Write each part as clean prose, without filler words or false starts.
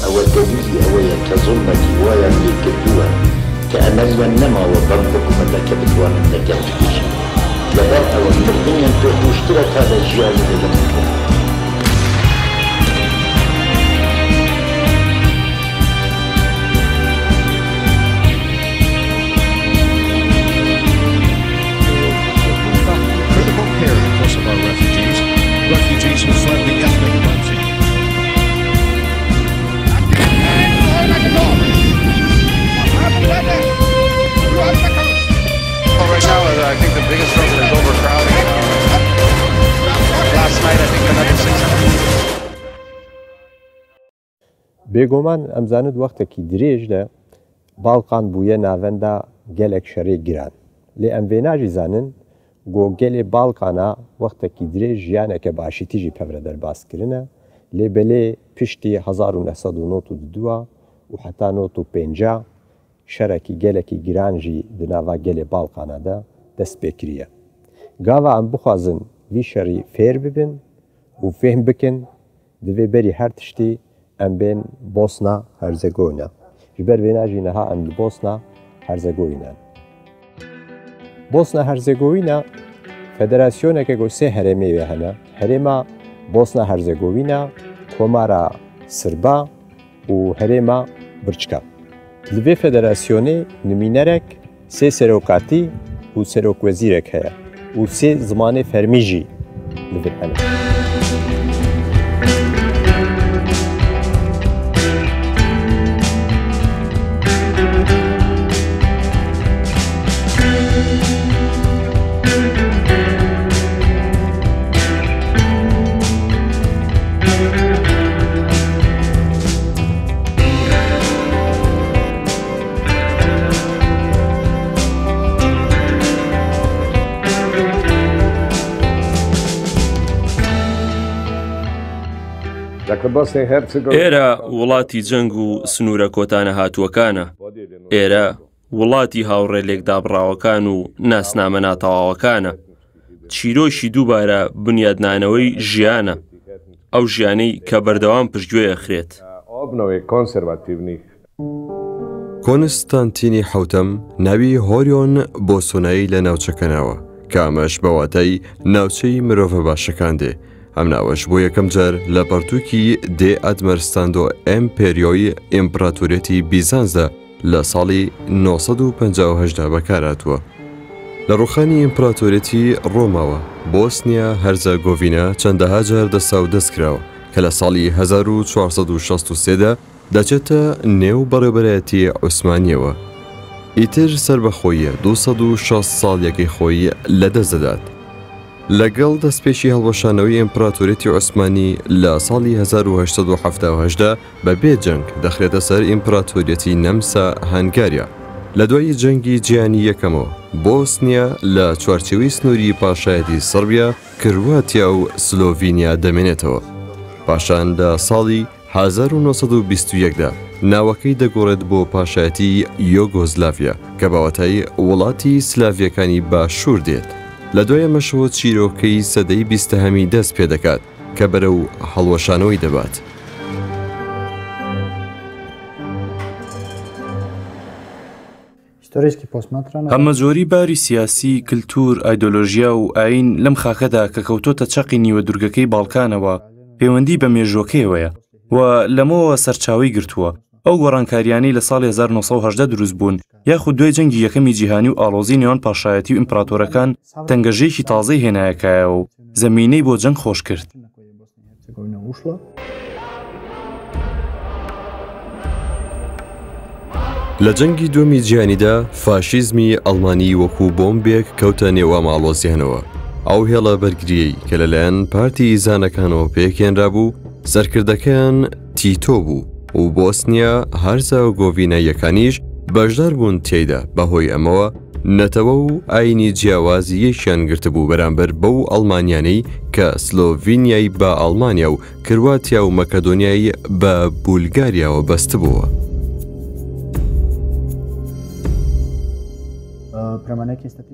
أو دليل أويا كظلمة ويا من كدوها كأمل النما وضربكم لك بدوان النجاة لبرأ والمرضين مشترك هذا الجانب لكم. Refugees who fled the ethnic cleansing. Right now, I think the biggest struggle is overcrowding. Last night, I think another 600. بێگومان ئەمزانت وەختێکی درێژدا باڵقان بوویە ناوەندا گەلێک شەرێک گران لێ ئەم وێ ناژی زانن گۆگەلێ باڵقانە وەختێکی درێژ ژیانێکە باشی تیژی پەورە دەرباسکردنە لێ بەلێ پشتی 1992 و حتا 1950 شەرێکی گەلێکی گرانژی دناوا گەلێ باڵقانەدا دەست پێکریە. گاوا ئەم بخوازن وی شەڕی فێر ببن و فێم بکن دەوێ بەری هەر تشتی ئەم بێن بۆسنا هەرزەگۆینە ji ber vê najî niha em li Bosna Herzegovînan. Bosna Herzegovîna federasyoneke ku sê herêmê wê hene. Herêma Bosna Herzegovîna, Komara Sırba û herêma Birçka. Li vê federasyonê nimînerek sê serokatî û serokwezîrek heye û sê zimanê fermî jî li vir hene. ئێرە وڵاتی جەنگ و سنوورە کۆتانە هاتووەکانە. ئێرە وڵاتی هاوڕێ لێکدابڕاوەکان و ناسنامە ناتەواوەکانە. چیرۆشی دووبارە بنیادنانەوەی ژیانە، ئەو ژیانەی کە بەردەوام پشتگوێ ئەخرێت. کۆنستانتینی حوتەم ناوی هۆریۆن بۆسۆنایی لە ناوچەکەناوە کە ئەمەش بەواتای ناوچەی مرۆڤە باشەکان دێ. ئەم ناوەش بۆ یەکەم جار لە پەرتووکی دێ ئەدمەرستاندۆ ئەمپێریۆی ئیمپراتۆریەتی بیزانسدا لە ساڵی 958دا بەکارهاتووە. لە ڕوخانی ئیمپراتۆریەتی ڕۆماوە بۆسنیا هەرزەگۆڤینا چەندەها جار دەسا و دەست کراوە کە لە ساڵی 1463دا دەچێتە نێو بەڕێوەبەرایەتی عوسمانیەوە. ئیتر سربەخۆیە 260 ساڵیەکەی خۆی لەدەستدات. لەگەڵ دەستپێشی هەڵوەشانەوەی ئیمپراتۆریەتی عوسمانی لە ساڵی 1878دا بە بێجەنگ دەخرێتە سەر ئیمپراتۆریەتی نەمسا هەنگاریا. لە دوای جەنگی جیهانی یەکەمەوە بۆسنیا لە چوارچێوەی سنووری پاشایەتی سەربیا، کرواتیا و سلۆڤینیا دەمێنێتەوە. پاشان لە ساڵی 1921دا ناوەکەی دەگۆڕێت بۆ پاشایەتی یۆگۆزلاڤیا کە باوەتای وڵاتی سلاڤیەکانی باشوور دێت. لە دوای مەشەوە چیرۆکەی سەدەی 20هەمی دەست پێ دەکات کە بەرەو هەڵوەشانەوەی دەبات. هەمەجۆری باری سیاسی، کلتور، ئایدۆلۆژیا و ئاین لەم خاکەدا کە کەوتۆتە چەقی نیوە دوورگەکەی باڵکانەوە پەیوەندی بە مێژوەکەیەوەیە و لەمەوە سەرچاوی گرتووە. ئەو گۆڕانکاریانەی لە ساڵی 1970 دروست بوون یاخود دوای جەنگی یەکەمی جیهانی و ئاڵۆزی نێوان پاشایەتی و ئیمپراتۆرەکان تەنگەژەیەکی تازەی هێنایەکایە و زەمینەی بۆ جەنگ خۆش کرد. لە جەنگی دووەمی جیهانیدا فاشیزمی ئەڵمانی وەکو بۆمبێک کەوتە نێوە ماڵۆزیانەوە. ئەو هێڵە بەرگریەی کە لەلایەن پارتی زانەکانەوە پێکێنرا بوو سەرکردەکەیان تیتۆ بوو و بۆسنیا هەرزەگۆڤینا یەکانیش بەشدار بوون تێیدا. بەهۆی ئەمەوە نەتەوە و ئاینی جیاوازی یەکیان گرتبوو بەرامبەر بەو ئەڵمانیانەی کە سلۆڤینیای بە ئەڵمانیا و کرواتیا و مەکەدۆنیای بە بولگاریاوە بەست بووە.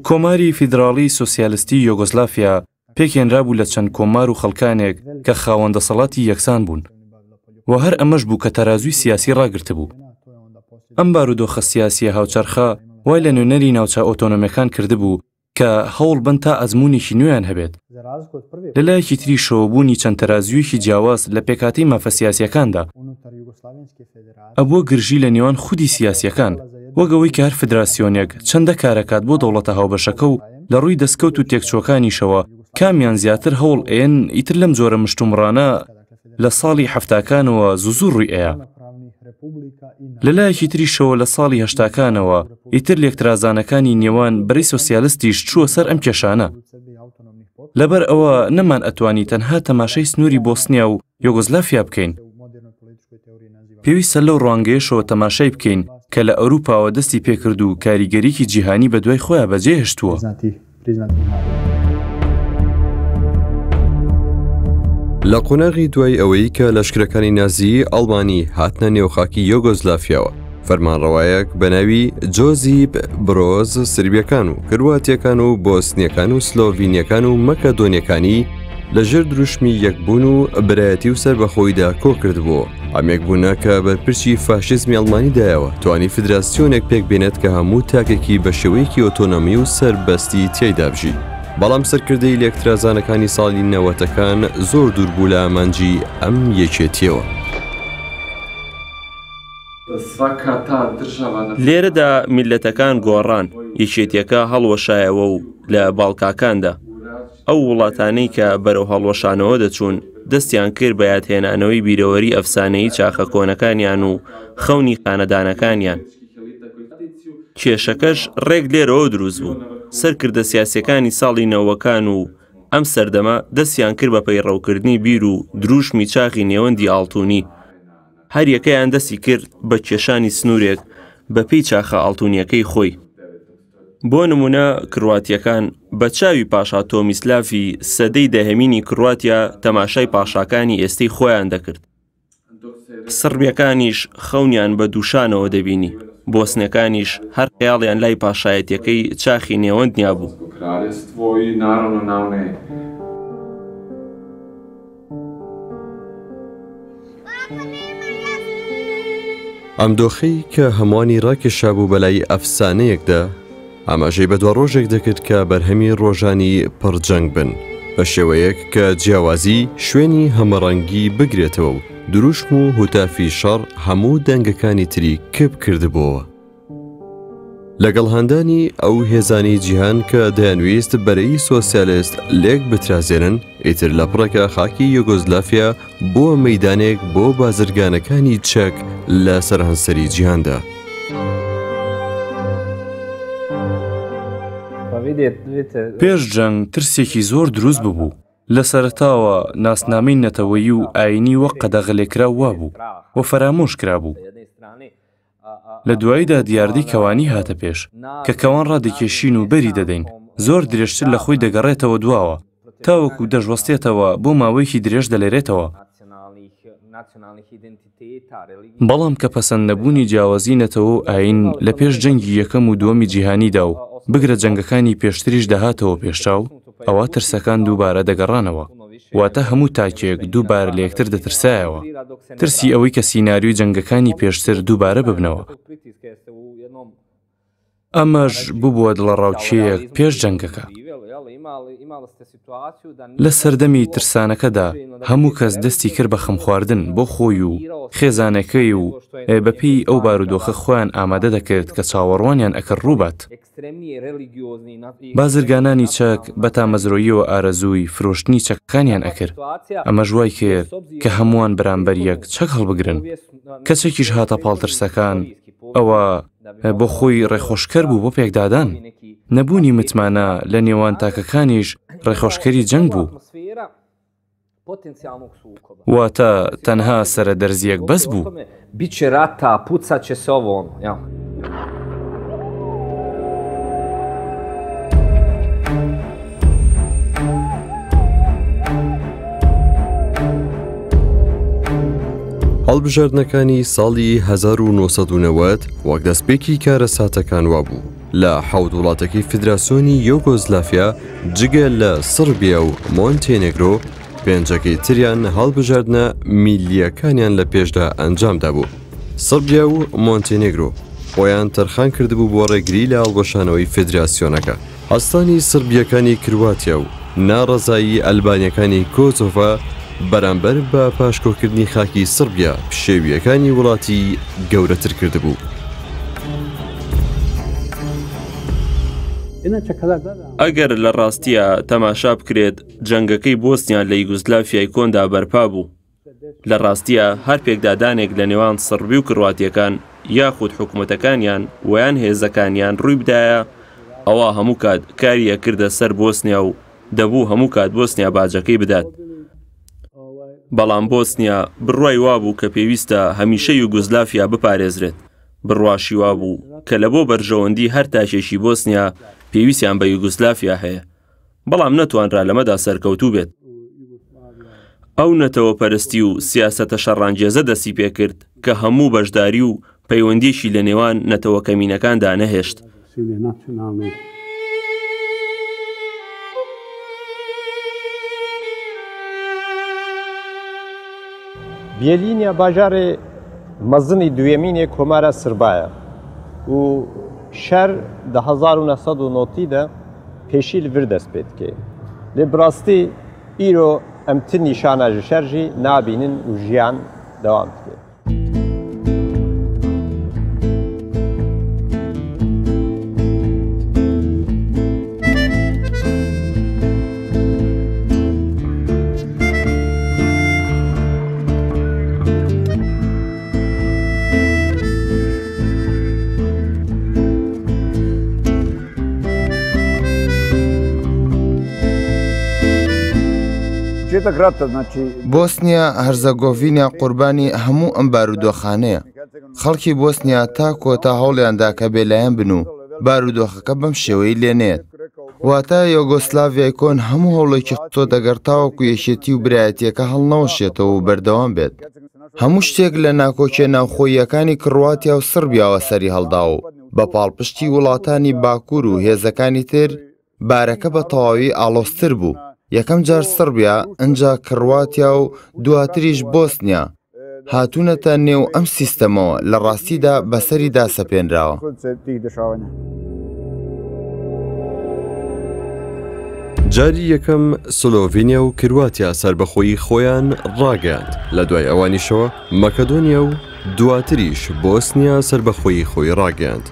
کۆماری فیدراڵی سۆسیالیستی یۆگۆسلافیا پێکێنرا بوو لە چەند کۆمار و خەڵکانێک کە خاوەندە دەسەڵاتی یەکسان بوون. و هەر ئەمەش بوو کە تەرازوی سیاسی ڕاگرتە بوو. ئەم بارودۆخە سیاسی هاوچەرخە وای لە نوێنەری ناوچە ئۆتۆنۆمیەکان کردبوو کە هەوڵ بن تا ئەزمونێکی نوێیان هەبێت. لەلایەکی تری شەوەبوونی چەند تەرازویەکی جیاواز لە پێکاتی مافە سیاسیەکاندا ئەبووە گرژی لە نێوان خودی سیاسیەکان، وەگەوەی کە هەر فدراسیۆنێک چەندە کارەکات بۆ دەوڵەتە هاوبەشەکە و لە ڕووی دەستکەوت و تێکچۆکانیشەوە کامیان زیاتر هەوڵ ئێن ئیتر لەم جۆرە مشتومڕانە لە ساڵی هەفتاکانەوە زوزوو ڕووی ئەیە. لەلایەکی تریشەوە لە ساڵی هەشتاکانەوە ئیتر لێکترازانەکانی نێوان بەرەی سۆسیالیستیش چووە سەر ئەم کێشانە. لەبەر ئەوە نەمان ئەتوانی تەنها تەماشای سنووری بۆسنیا و یۆگۆزلافیا بکەین. پێویستە لەو ڕوانگەیەشەوە تەماشای بکەین کە لە ئەوروپاوە دەستی پێکرد و کاریگەریکی جیهانی بە دوای خۆیان بەجێهێشتووە. لە قۆناغی دوای ئەوەی کە لەشکرەکانی نازی ئەڵمانی هاتنە نێوخاکی یۆگۆزلافیاوە، فەرمانڕەوایەک بە ناوی جۆزیپ برۆز سربیەکان و کرواتیەکان و بۆسنیەکان و سلۆڤینیەکان و مەکەدۆنیەکانی لەژێر دروشمی یەکبوون و برایەتی و سەربەخۆیدا کۆ کردبووە. ئەم یەکبوونە کە بەرپرسی فاشیزمی ئەڵمانیدایەوە توانی فدراسیۆنێک پێک بێنێت کە هەموو تاکێکی بە شێوەیەکی ئۆتۆنۆمی و سەربەستی تێیدا بژی. بەڵام سەرکردەی لێکترازانەکانی ساڵی نەوەتەکان زۆر دوور بوو لە ئامانجی ئەم یەکێتیەوە. لێرەدا میلەتەکان گۆڕان، یەکێتیەکە هەڵوەشایەوە و لە باڵکاکاندا ئەو وڵاتانەی کە بەرەو هەڵوەشانەوە دەچوون دەستیان کرد بە یادهێنانەوەی بیرەوەری ئەفسانەی چاخە کۆنەکانیان و خەونی خانەدانەکانیان. کێشەکەش ڕێک لێرەوە دروست بوو. سەرکردە سیاسیەکانی ساڵی نەوەکان و ئەم سەردەمە دەستیان کرد بە پەیڕەوکردنی بیر و دروشمی چاخی نێوەندی ئاڵتونی. هەر یەکەیان دەستی کرد بە کێشانی سنوورێک بە پێی چاخە ئاڵتونیەکەی خۆی. بۆ نمونە کرواتیەکان بە چاوی پاشا تۆمیسلافی سەدەی دەهەمینی کرواتیا تەماشای پاشاکانی ئێستەی خۆیان دەکرد. سربیەکانیش خەونیان بە دووشانەوە دەبینی. بۆسنەکانیش هەر خەیاڵیان لای پاشایەتیەکەی چاخی نێوەند نیابوو. ئەم دۆخەی کە هەمووانی ڕاکێشا بوو بەلای ئەفسانەیەکدا ئاماژەی بە دوا ڕۆژێک دەکرد کە بەرهەمی ڕۆژانی پڕجەنگ بن بە شێوەیەک کە جیاوازی شوێنی هەمەڕەنگی بگرێتەوە و دروشم و هوتافی شەڕ هەموو دەنگەکانی تری کپ کردبووە. لەگەڵ هەندانی ئەو هێزانی جیهان کە دەیانویست بەرەی سۆسیالیست لێک بترازێنن، ئیتر لە پڕێکە خاکی یۆگۆزلافیا بووە مەیدانێک بۆ بازرگانەکانی چەک لە سەرهەنسەری جیهاندا. پێش جەنگ ترسێکی زۆر دروست ببوو. لە سەرەتاوە ناسنامەی نەتەوەیی و ئاینی وەک قەدەغەلێکرا وا بوو و فەرامۆش کرا بوو. لە دواییدا دیاردەی کەوانی هاتە پێش کە کەوان ڕادێکێشین و بەری دەدەین، زۆر درێژتر لە خۆی دەگەڕێتەوە دواوە تاوەکو دەژوەستێتەوە بۆ ماوەیەکی درێژ دەلێرێتەوە. بەڵام کە پەسەند نەبوونی جیاوازی نەتەوە و ئاین لە پێش جەنگی یەکەم و دووەمی جیهانیدا و بگرە جەنگەکانی پێشتریش دەهاتەوە پێشچاو، ئەوە ترسەکان دووبارە دەگەڕانەوە، واتە هەموو تاکێک دووبارە لە یەکتر دەترسایەوە، ترسی ئەوەی کە سیناریۆی جەنگەکانی پێشتر دووبارە ببنەوە. ئەمەش بووبووە دڵەڕاوچەیەک پێش جەنگەکە. لە سەردەمی ترسانەکەدا هەموو کەس دەستی کرد بە خەم خواردن بۆ خۆی و خێزانەکەی و بەپێی ئەو بارودۆخە خۆیان ئامادە دەکرد کە چاوەڕوانیان ئەکرد ڕووبات. بازرگانانی چەک بە تامەزرۆییەوە ئارەزووی فرۆشتنی چەکەکانیان ئەکرد. ئەمە ژوای کرد کە هەمووان بەرامبەر یەک چەک هەڵبگرن. کەچێکیش هاتە پاڵترسەکان، ئەوە بۆ خۆی ڕێخۆشکەر بوو بۆ پێکدادان. نەبوونی متمانە لە نێوان تاکەکانیش ڕێخۆشکەری جەنگ بوو. واتە تەنها سەرەدەرزیەک بەس بوو. هەڵبژاردنەکانی ساڵی 1990 وەک دەستپێکی کارە ساتەکان وابوو لە حەوت وڵاتەکەی فیدراسیۆنی یۆگۆزلافیا جگە لە سربیا و مۆنتێنێگرۆ پێنجەکەی تریان هەڵبژاردنە میلیەکانیان لە پێشدا ئەنجامدا بوو. سربیا و مۆنتێنێگرۆ خۆیان تەرخان کردبوو بۆ ڕێگری لە هەڵگۆشانەوەی فێدراسیۆنەکە. هەستانی سربیەکانی کرواتیا و ناڕەزایی ئەلبانیەکانی کۆسۆڤا بەرامبەر بە پاشکۆکردنی خاکی سربیا پشێویەکانی وڵاتی گەورەتر کردبوو. ئەگەر لە ڕاستیە تەماشا بکرێت جەنگەکەی بۆسنیا لە یوگۆسلاڤیای کۆندا بەرپا بوو. لە ڕاستیە هەر پێکدادانێک لە نێوان سربی و کرواتیەکان یاخود حکوومەتەکانیان ویان هێزەکانیان ڕووی بدایە ئەوە هەموو کات کاریە کردە سەر بۆسنیا و دەبوو هەموو کات بۆسنیا باجەکەی بدات. بەڵام بۆسنیا بڕوای وابوو کە پێویستە هەمیشە یوگۆسلاڤیا بپارێزرێت. بڕواشی وابوو کە لە بۆ بەرژەوەندی هەر تاشێکی بۆسنیا پێویستیان بە یوگۆسلاڤیا هەیە، بەڵام نەتوانرا لەمەدا سەرکەوتوو بێت. ئەو نەتەوە پەرستی و سیاسەتە شەڕانگێزە دەستی پێکرد کە هەموو بەشداری و پەیوەندیشی لە نێوان نەتەوە کەمینەکاندا نەهێشت. بیێلینیا باژارێ مەزنی دوێمینێ کۆمارە سربایە و شەر دە 1990 پێشی لەڤر دەست پێ دکێ. لێ بڕاستی ئیرۆ ئەم تر نیشانە ji şer jî nabînin û jiyan dewam dike. بۆسنیا هەرزەگۆڤینیا قوربانی هەموو ئەم بارودۆخانەیە. خەڵکی بۆسنیا تا کۆتا هەوڵیاندا کە بێلایەن بن و بارودۆخەکە بەم شێوەی لێنێت. واتە یۆگۆسلاڤیای کۆن هەموو هەوڵێکی قوتۆ دەگەر تاوەکو یەکێتی و برایەتیەکە هەڵنەوەشێتەوە و بەردەوام بێت. هەموو شتێک لە ناکۆچێ ناوخۆییەکانی کرواتیا و سربیاوە سەری هەڵدا و بە پاڵپشتی وڵاتانی باکوور و هێزەکانی تر بارەکە بە تەواوی ئاڵۆزتر بوو. یەکەم جار سربیا ئەنجا کرواتیا و دواتریش بۆسنیا هاتوونەتە نێو ئەم سیستەمەوە لە ڕاستیدا بەسەری داسەپێنراوە. جاری یەکەم سلۆڤینیا و کرواتیا سربەخۆیی خۆیان ڕاگەاند. لە دوای ئەوانیشەوە مەکەدۆنیا و دواتریش بۆسنیا سربەخۆیی خۆی ڕاگەاند.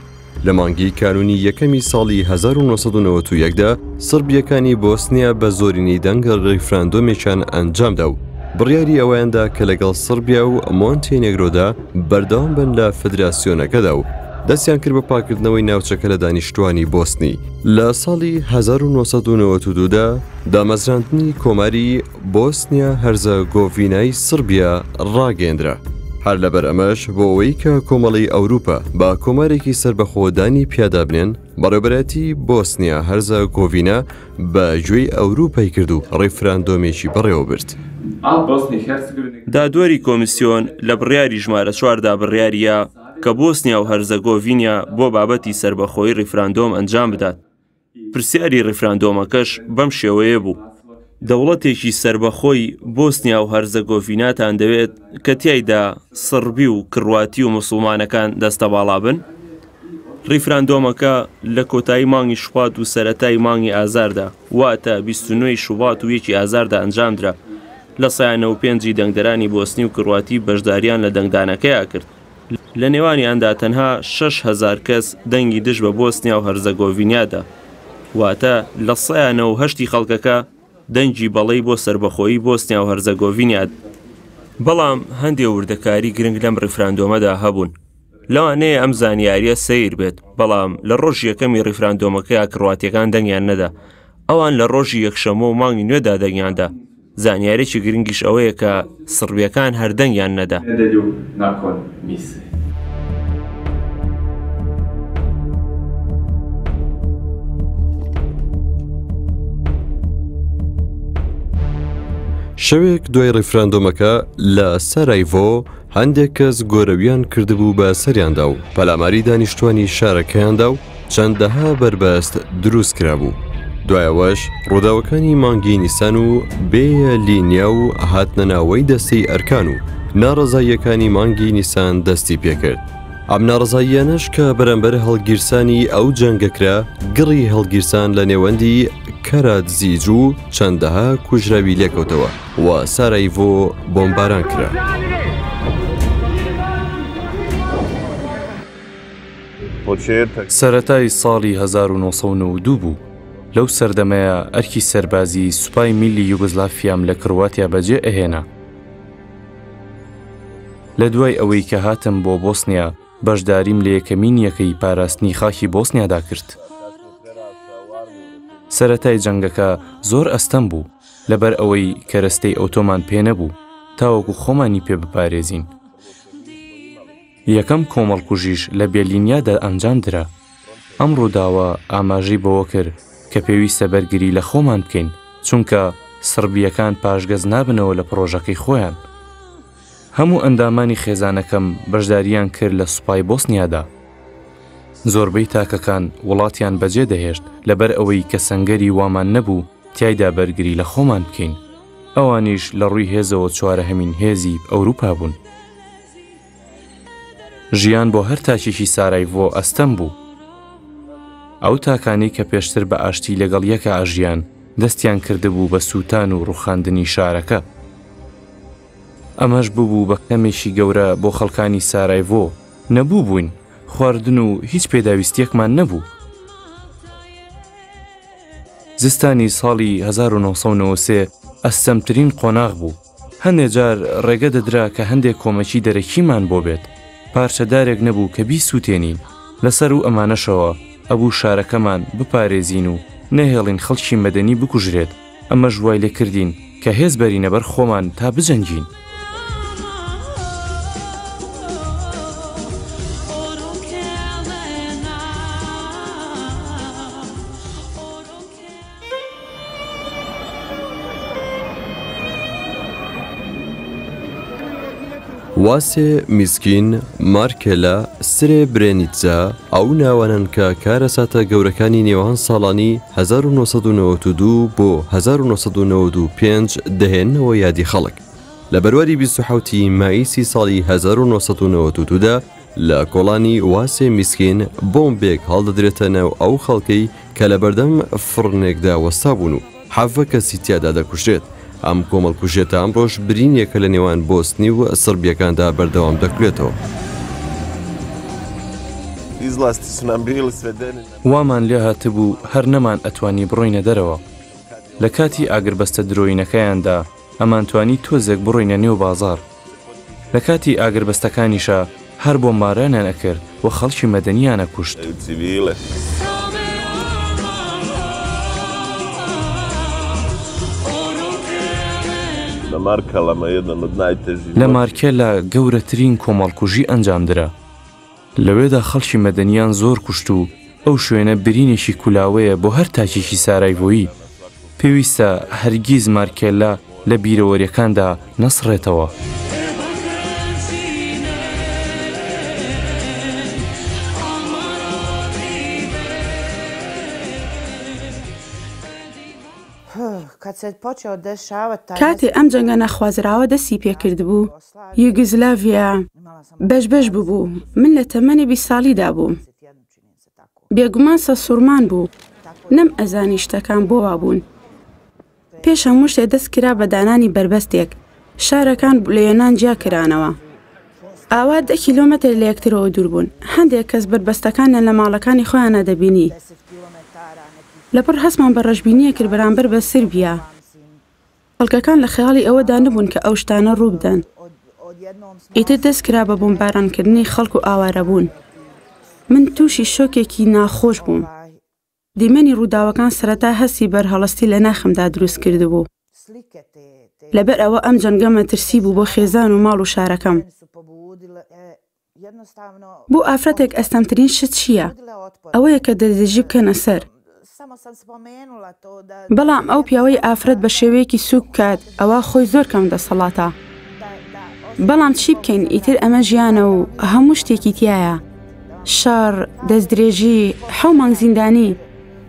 لە مانگی کانونی یەکەمی ساڵی 1991دا سربیەکانی بۆسنیا بە زۆرینەی دەنگ ڕیفراندۆمێکیان ئەنجامدا و بڕیاری ئەوەیاندا کە لەگەڵ سربیا و مۆنتێنێگرۆدا بەردەوام بن لە فدراسیۆنەکەدا و دەستیان کرد بە پاکردنەوەی ناوچەکە لە دانیشتوانی بۆسنی. لە ساڵی 1992دا دامەزراندنی کۆماری بۆسنیا هەرزەگۆڤینای سربیا ڕاگەیەندرا. هەر لەبەر ئەمەش بۆ ئەوەی کە کۆمەڵی ئەوروپا با کۆمارێکی سربەخۆدانی پیادا بنێن بەڕێوەبەرەتی بۆسنیا هەرزەگۆڤینا بە گوێی ئەوروپای کرد و ڕیفراندۆمێکی بەڕێوە برد. دادوەری کۆمیسیۆن لە بڕیاری ژمارە 4دا بڕیاریە کە بۆسنیا و هەرزەگۆڤینیا بۆ بابەتی سربەخۆی ڕیفراندۆم ئەنجام بدات. پرسیاری ڕیفراندۆمەکەش بەم شێوەیە بوو. دەوڵەتێکی سربەخۆی بۆسنیا و هەرزەگۆڤیناتان دەوێت کە تیایدا سربی و کرواتی و موسڵمانەکان دەستە باڵا بن. ڕیفراندۆمەکە لە کۆتایی مانگی شوبات و سەرەتای مانگی ئازاردا واتە 29 شوبات و 1 ئازاردا ئەنجامدرا. لە 95 دەنگدەرانی بۆسنی و کرواتی بەشداریان لە دەنگدانەکەیە کرد. لە نێوانیاندا تەنها 6,000 کەس دەنگی دژ بە بۆسنیا و هەرزەگۆڤینیادا واتە لە 108 خەڵکەکە دەنگی بەڵێی بۆ سربەخۆیی بۆسنیا و هەرزەگۆڤینیات. بەڵام هەندێک وردەکاری گرنگ لەم ڕیفراندۆمەدا هەبوون. لەوانەیە ئەم زانیاریە سەیر بێت، بەڵام لە ڕۆژی یەکەمی ڕیفراندۆمەکەیە کرواتیەکان دەنگیان نەدا. ئەوان لە ڕۆژی یەکشەمە و مانگی نوێدا دەنگیاندا. زانیارێکی گرنگیش ئەوەیە کە سربیەکان هەردەنگیان نەدا. شەوێک دوای ڕیفراندۆمەکە لە سەرایڤۆ هەندێک کەس گۆرەویان کردبوو بە سەریاندا و پەلاماری دانیشتوانی شارەکەیاندا و چەندەها بەربەست دروست کرابوو. دوایەوەش ڕووداوەکانی مانگی نیسان و بێ لینیا و هاتنە ناوەی دەستەی ئەرکان و ناڕەزاییەکانی مانگی نیسان دەستی پێکرد. ئەم ناڕەزاییانەش کە بەرامبەر هەڵگیرسانی ئەو جەنگەکرا گڕی هەڵگیرسان لە نێوەندی کەراتزیج و چەندەها کوژراوی لێکەوتەوە و سارایڤۆ بۆمباران کرا. سەرەتای ساڵی 1992 بوو. لەو سەردەمەیە ئەرکی سەربازی سوپای میلی یوگۆزلافیام لە کرواتیا بەجێ ئەهێنا. لە دوای ئەوەی کە هاتم بۆ بۆسنیا بەشداریم لە یەکەمین یەکەی پاراستنی خاکی بۆسنیادا کرد. سەرەتای جەنگەکە زۆر ئەستەم بوو لەبەر ئەوەی کەرەستەی ئۆتۆمان پێ نەبوو تاوەکو خۆمانی پێ بپارێزین. یەکەم کۆمەڵکوژیش لە بێلینیادا ئەنجامدرا. ئەم ڕووداوە ئاماژەی بەوە کرد کە پێویستە بەرگری لە خۆمان بکەین چونکە سربیەکان پاشگەز نابنەوە لە پرۆژەکەی خۆیان. هەموو ئەندامانی خێزانەکەم بەشداریان کرد لە سوپای بۆسنیادا. زۆربەی تاکەکان وڵاتیان بەجێ دەهێشت لەبەر ئەوەی کە سەنگەری وامان نەبوو تیایدا بەرگری لە خۆمان بکەین. ئەوانیش لە ڕووی هێزەوە چوارەهەمین هێزی ئەوروپا بوون. ژیان بۆ هەر تاکێکی سارایڤۆ ئەستەم بوو. ئەو تاکانی کە پێشتر بە ئاشتی لەگەڵ یەکە ئاژیان دەستیان کردبوو بە سووتان و ڕوخاندنی شارەکە. ئەمەش ببوو بە کەمێکی گەورە بۆ خەڵکانی سارایڤۆ نەبوو بووین، خواردن و هیچ پێداویستیەکمان نەبوو. زستانی ساڵی 1993 ئەستەمترین قۆناغ بوو. هەندێک جار ڕێگە دەدرا کە هەندێک کۆمەکی دەرەکیمان بۆ بێت. پارچەدارێک نەبوو کە بیسووتێنین. لەسەر و ئەمانەشەوە ئەبوو شارەکەمان بپارێزین و نەهێڵین خەڵکی مەدەنی بکوژرێت. ئەمە ژوای لێ کردین کە هێز بەرینە بەر خۆمان تا بجەنگین. واسێ میسکین، مارکێلا، سرێ برێنیتزا ئەو ناوانن کە کارەساتە گەورەکانی نێوان ساڵانی 1992 بۆ 1995 دەهێننەوە یادی خەڵک. لە بەرواری 27 مایسی ساڵی 1992دا لە کۆڵانی واسێ میسکین بۆمبێک هەڵدەدرێتە ناو ئەو خەڵکەی کە لە بەردەم فڕنێکدا وەستا بوون و حەڤە کەسی تیادا دەکوژرێت. ئەم کۆمەڵکوژێتە ئەمڕۆژ برینیەکە لە نێوان بۆستنی و سربیەکاندا بەردەوام دەکرێتەوە. وامان لێ هاتبوو هەر نەمان ئەتوانی بڕۆینە دەرەوە. لە کاتی ئاگربەستە درۆینەکەیاندا ئەمانتوانی تۆزێک بڕۆینە نێو بازار. لە کاتی ئاگربەستەکانیشە هەر بۆمبارانیان ئەکرد و خەڵکی مەدەنیانە کوشت. لە مارکێلا گەورەترین کۆمەڵکوژی ئەنجامدرا. لەوێدا خەڵکی مەدەنیان زۆر کوشت و ئەو شوێنە برینێکی کولاوەیە بۆ هەر تاکێکی سارایڤۆیی. پێویستە هەرگیز مارکێلا لە بیرەوەریەکاندا نەسڕێتەوە. کاتێ ئەم جەنگە نەخوازراوە دەستی پێکرد بوو، یوگزلاڤیا بەش بوو. من لە تەمەنی 20 ساڵیدا بووم. بێگومان سەسوورمان بوو. نەم ئەزانی شتەکان بۆوا بوون. پێش هەموو شتێ دەست کرا بە دانانی بربەستێک. شارەکان لە یۆنان جیا کرانەوە. ئاوا 10 کیلۆمەتر لە یەکترەوە دوور بوون. هەندێک کەس بربەستەکانیان لە ماڵەکانی خۆیانە دەبینی. لەپڕ هەستمان بە ڕەشبینیە کرد بەرامبەر بە سربیا. خەڵکەکان لە خەیاڵی ئەوەدا نەبوون کە ئەو شتانە ڕوو بدەن. ئیتر دەست کرا بە بۆمبارانکردنی خەڵک و ئاوارە بوون. من تووشی شۆکێکی ناخۆش بووم. دیمەنی ڕووداوەکان سەرەتا هەستی بەرهەڵستی لە ناخمدا دروست کردبوو. لەبەر ئەوە ئەم جەنگە مەترسی بوو بۆ خێزان و ماڵ و شارەکەم. بۆ ئافرەتێک ئەستەمترین شت چییە؟ ئەوەیە کە دەرزێژی بکەنە سەر. بەڵام ئەو پیاوەی ئافرەت بە شێوەیەکی سوک کات ئەوە خۆی زۆر کەم دەسەڵاتە. بەڵام چی بکەین ئیتر ئەمە ژیانە و هەموو شتێکی تایە. شار، دەستدرێژی، 7 مانگ زیندانی.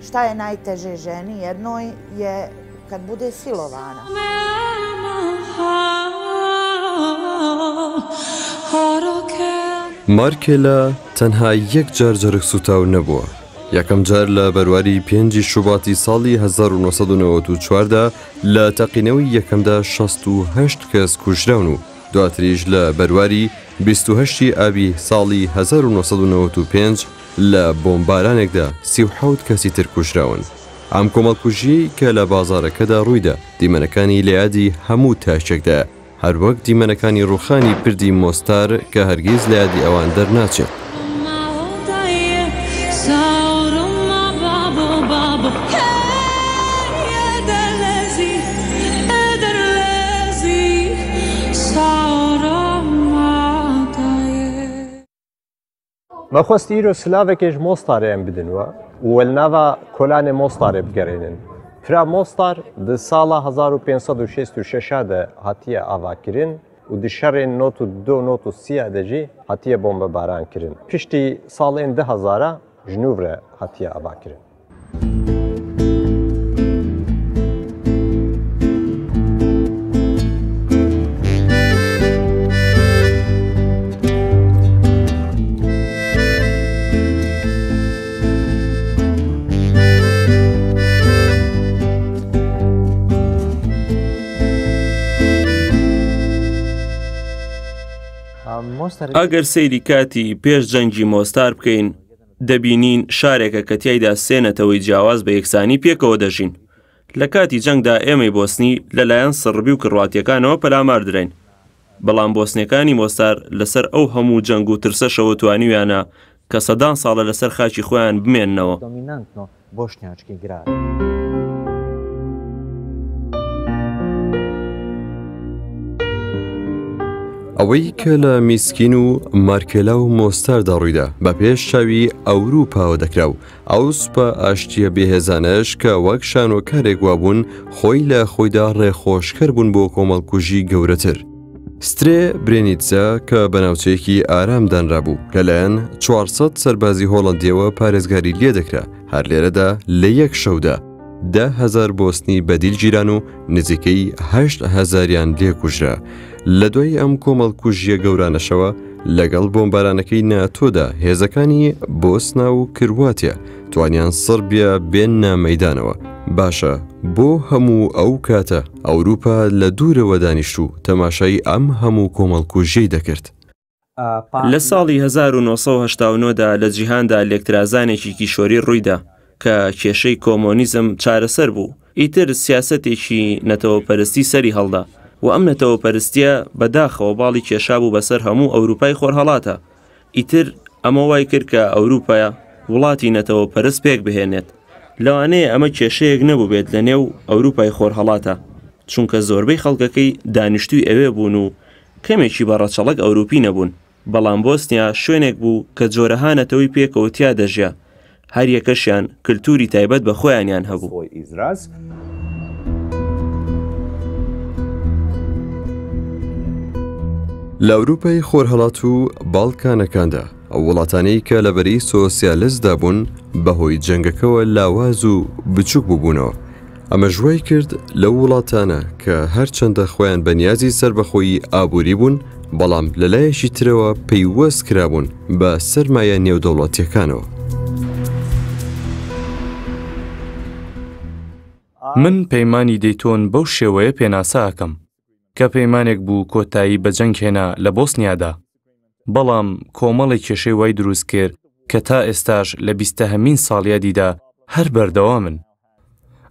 Šta je najteže ženi jednoj je kad bude silovana. مارکێلا تەنها یەک جار جەرگ سوتاو نەبووە. یەکەم جار لە بەرواری 5 شوباتی ساڵی 1994دا لە تەقینەوەی یەکەمدا 68 کەس کوژراون و دواتریش لە بەرواری 28 ئابی ساڵی 1995 لە بۆمبارانێکدا 37 کەسی تر کوژراون. ئەم کۆمەڵکوژی کە لە بازارەکەدا ڕوویدا دیمەنەکانی لە یادی هەموو تاشێکدا هەروەک دیمەنەکانی ڕوخانی پردی مۆستار کە هەرگیز لە یادی ئەوان دەرناچێت. مەخۆستی ئیرۆ سلااوێکێش مۆستارەیان بدنوە وەلناوە کۆلانێ مۆستارێ بگەڕێنن. فرا مۆستار di sala 1566 de hatiye avakirin û di şerên not û 2 de jî hatiye bombebaran kirin. Piştî salên 2000 ji nû re hatiye avakirin. ئەگەر سەیری کاتی پێش جەنگی مۆستار بکەین دەبینین شارێکە کە تیایدا سێنەتەوەی جیاواز بە یەکسانی پێکەوە دەژین. لە کاتی جەنگدا ئێمەی بۆسنی لەلایەن سڕبی و کڕواتیەکانەوە پەلامار درین. بەڵام بۆسنیەکانی مۆستار لەسەر ئەو هەموو جەنگ و ترسەشەوە توانیویانە کە سەدان ساڵە لەسەر خاچی خۆیان بمێننەوە. ئەوەی کە لە میسکین و مارکێلا و مۆستاردا ڕوویدا بە پێش چاوی ئەوروپاوە دەکرا و ئەو سوپە ئاشتیە بێهێزانەش کە وەک شانۆکارێک وابوون خۆی لە خۆیدا ڕێخۆشکەر بوون بۆ کۆمەڵکوژی گەورەتر. سترێ برێنیتزا کە بەناوچەیەکی ئارامدانرا بوو لەلایەن 400 سەربازی هۆڵەندیەوە پارێزگاری لێ دەکرا هەر لێرەدا لە یەک شەودا 10,000 بۆسنی بەدیل گیران و نزیکەی 8,000یان لێ کوژرا. لە دوای ئەم کۆمەڵکوژیە گەورانەشەوە لەگەڵ بۆمبارانەکەی ناتۆدا هێزەکانی بۆسنا و کرواتیا توانیان سڕبیا بێنە مەیدانەوە. باشە بۆ هەموو ئەو کاتە ئەوروپا لە دوورەوە دانیشت و تەماشای ئەم هەموو کۆمەڵکوژیەی دەکرد. لە ساڵی 1989دا لە جیهاندا لێکترازانێکی کیشۆری ڕوویدا کە کێشەی کۆمۆنیزم چارەسەر بوو. ئیتر سیاسەتێکی نەتەوەپەرستی سەری هەڵدا و ئەم نەتەوەپەرستیە بەداخەوە باڵی کێشا بوو بەسەر هەموو ئەوروپای خۆرهەڵاتە. ئیتر ئەمە وای کرد کە ئەوروپایە وڵاتی نەتەوەپەرست پێک بهێنێت. لەوانەیە ئەمە کێشەیەک نەبوو بێت لە نێو ئەوروپای خۆرهەڵاتە چونکە زۆربەی خەڵکەکەی دانیشتووی ئەوێ بوون و کەمێکی بەڕەچەڵک ئەوروپی نەبوون. بەڵام بۆسنیا شوێنێک بوو کە جۆرەها نەتەوەی پێکەوە تیا دەژیا. هەر یەکەشیان کللتوری تایبەت بە خۆیانیان هەبوو. لە ئەوروپای خۆرهەڵات و باڵکانەکاندا ئەو وڵاتانەی کە لەبەری سۆسیالستدا بوون بەهۆی جەنگەکەوە لاواز و بچووک بووبوونەوە. ئەمە ژوای کرد لەو وڵاتانە کە هەرچەندە خۆیان بەنیازی سربەخۆیی ئابووری بوون بەڵام لەلایەکی ترەوە پەیوەست کرابوون بە سەرمایە نێودەوڵەتیەکانەوە. من پەیمانی دەیتۆن بەو شێوەیە پێناسا ئەکەم کە پەیمانێک بوو کۆتایی بە جەنگ هێنا لە بۆسنیادا. بەڵام کۆمەڵی کێشەی وای دروست کرد کە تا ئێستاش لە 20هەمین ساڵیادیدا هەر بەردەوامن.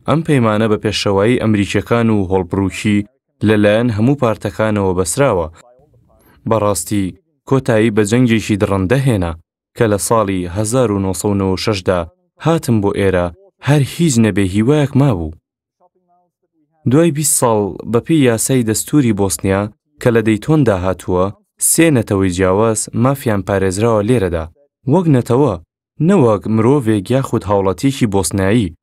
ئەم پەیمانە بە پێشەوایی ئەمریکیەکان و هۆڵبڕووکی لەلایەن هەموو پارتەکانەوە بەسراوە. بەڕاستی کۆتایی بە جەنگێکی دڕندە هێنا کە لە ساڵی 1996دا هاتم بۆ ئێرە هەر هیچ نەبێ هیوایەک مابوو. دوای 20 ساڵ بەپێی یاسای دەستوری بۆسنیا کە لە دەیتۆندا هاتووە 3 نەتەوەی جیاواز مافیان پارێزراوە لێرەدا وەک نەتەوە نەوەک مرۆڤێک یاخود هاوڵاتیەکی بۆسنایی.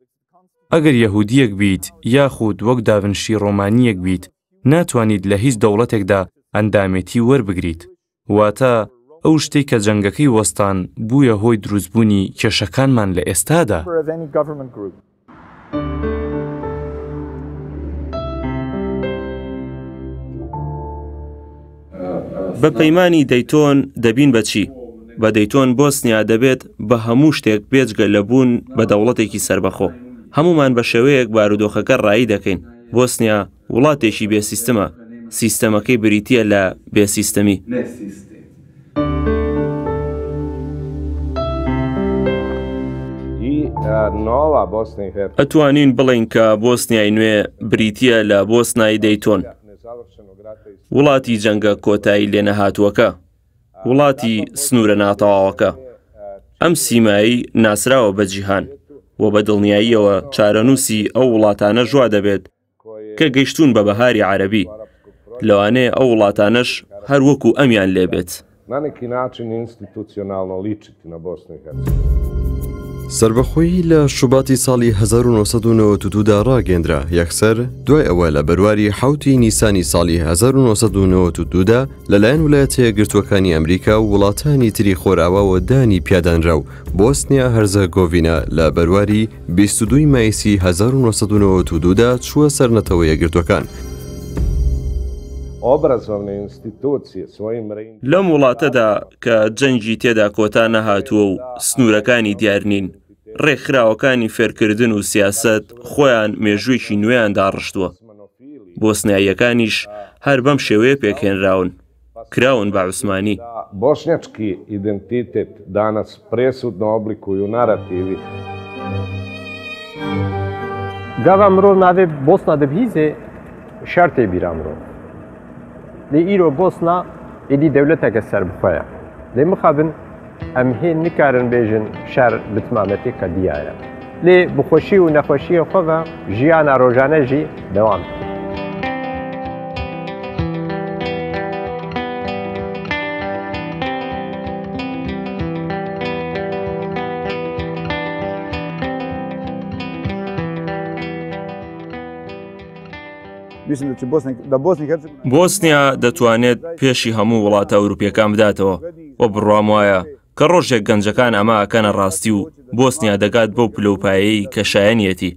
ئەگەر یەهودیەک بیت یاخود وەک داڤنشی ڕۆمانیەک بیت ناتوانیت لە هیچ دەوڵەتێکدا ئەندامێتی وەربگریت. واتە ئەو شتێک کە جەنگەکەی وەستان بوویە هۆی دروستبوونی کێشەکانمان لە ئێستادا. بە پەیمانی دەیتۆن دەبین بەچی؟ بە دەیتۆن بۆسنیا دەبێت بە هەموو شتێک بێجگە لەبوون بە دەوڵەتێکی سربەخۆ. هەمومان بە شێوەیەک بارودۆخەکە ڕایی دەکەین. بۆسنیا وڵاتێکی بێسیستەمە، سیستەمەکەی بریتیە لە بێسیستەمی. ئەتوانین بڵین کە بۆسنیای نوێ بریتیە لە بۆسنای دەیتۆن، وڵاتی جەنگە کۆتایی لێنەهاتووەکە، وڵاتی سنوورە ناتەواوەکە. ئەم سیمایی ناسراوە بە جیهان و بە دڵنیاییەوە چارەنووسی ئەو وڵاتانە ژوا دەبێت کە گەیشتون بە بەهاری عەرەبی، لەوانەیە ئەو وڵاتانەش هەر وەکو ئەمیان لێبێت. سربەخۆیی لە شوباتی ساڵی 1992دا ڕاگەندرا یەکسەر دوای ئەوە لە بەرواری 7 نیسانی ساڵی 1992دا لەلایەن ویلایەتە یەکگرتووەکانی ئەمریکا و وڵاتانی تری خۆراوەوە دانی پیادانرا و بۆسنیا هەرزەگۆڤینا لە بەرواری 22 مایسی 1992دا چووە سەرنەتەوە یەکگرتووەکان. لەم وڵاتەدا کە جەنگی تێدا کۆتا نەهاتووە و سنوورەکانی دیار نین، ڕێکخراوەکانی فێرکردن و سیاست خۆیان مێژوویەکی نوێیان داڕشتووە. بۆسنیاییەکانیش هەر بەم شێوەیە پێکهێنراون، کراون بە عوسمانی. Bošnjački identitet danas presudno oblikuju narativi. Gava mirov navê Bosna dibihîze şertê bîra mirov. Lê îro Bosna êdî dewleteke serbixwe. Lê mixabin em hê nikarin bêjin şer bi timametê qediya ye. Lê bi xweşî û nexweşiyê xwe ve jiyana rojane jî dewam dike. بۆسنیا دەتوانێت پێشی هەموو وڵاتە ئەوروپیەکان بداتەوە و بڕوام وایە کە ڕۆژێک گەنجەکان ئەمە ئەکەنە ڕاستی و بۆسنیا دەگات بەو پلەپایەی کە شایەنیەتی.